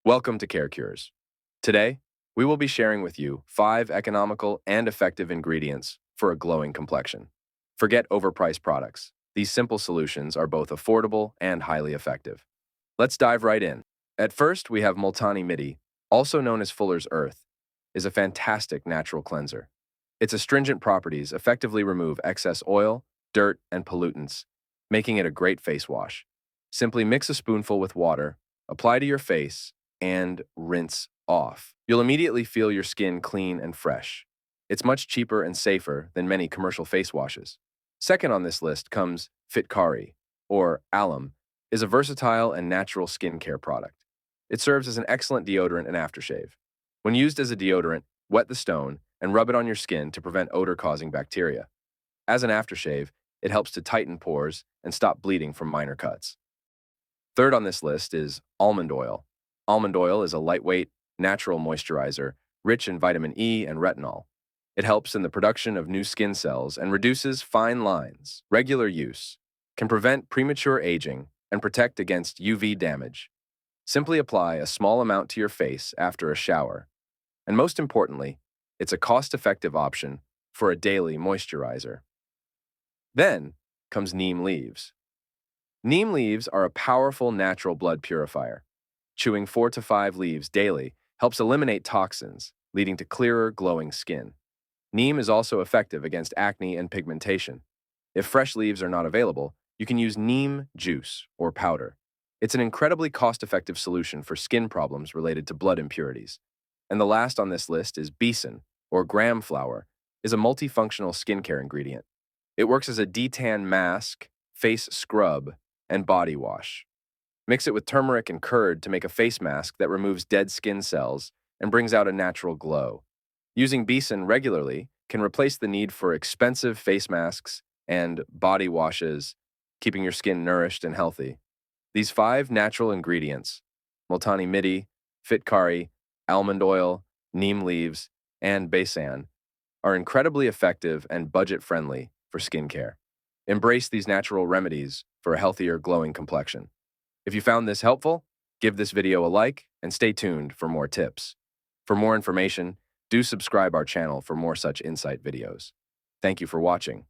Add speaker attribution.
Speaker 1: Welcome to Care Cures. Today, we will be sharing with you 5 economical and effective ingredients for a glowing complexion. Forget overpriced products. These simple solutions are both affordable and highly effective. Let's dive right in. At first, we have Multani Midi, also known as Fuller's Earth, is a fantastic natural cleanser. Its astringent properties effectively remove excess oil, dirt, and pollutants, making it a great face wash. Simply mix a spoonful with water, apply to your face, and rinse off. You'll immediately feel your skin clean and fresh. It's much cheaper and safer than many commercial face washes. Second on this list comes Fitkari, or alum, is a versatile and natural skincare product. It serves as an excellent deodorant and aftershave. When used as a deodorant, wet the stone and rub it on your skin to prevent odor-causing bacteria. As an aftershave, it helps to tighten pores and stop bleeding from minor cuts. Third on this list is almond oil. Almond oil is a lightweight, natural moisturizer, rich in vitamin E and retinol. It helps in the production of new skin cells and reduces fine lines. Regular use can prevent premature aging and protect against UV damage. Simply apply a small amount to your face after a shower. And most importantly, it's a cost-effective option for a daily moisturizer. Then comes neem leaves. Neem leaves are a powerful natural blood purifier. Chewing 4 to 5 leaves daily helps eliminate toxins, leading to clearer, glowing skin. Neem is also effective against acne and pigmentation. If fresh leaves are not available, you can use neem juice or powder. It's an incredibly cost-effective solution for skin problems related to blood impurities. And the last on this list is besan, or gram flour, is a multifunctional skincare ingredient. It works as a detan mask, face scrub, and body wash. Mix it with turmeric and curd to make a face mask that removes dead skin cells and brings out a natural glow. Using besan regularly can replace the need for expensive face masks and body washes, keeping your skin nourished and healthy. These 5 natural ingredients, Multani Midi, Fitkari, almond oil, neem leaves, and besan, are incredibly effective and budget-friendly for skincare. Embrace these natural remedies for a healthier, glowing complexion. If you found this helpful, give this video a like and stay tuned for more tips. For more information, do subscribe our channel for more such insight videos. Thank you for watching.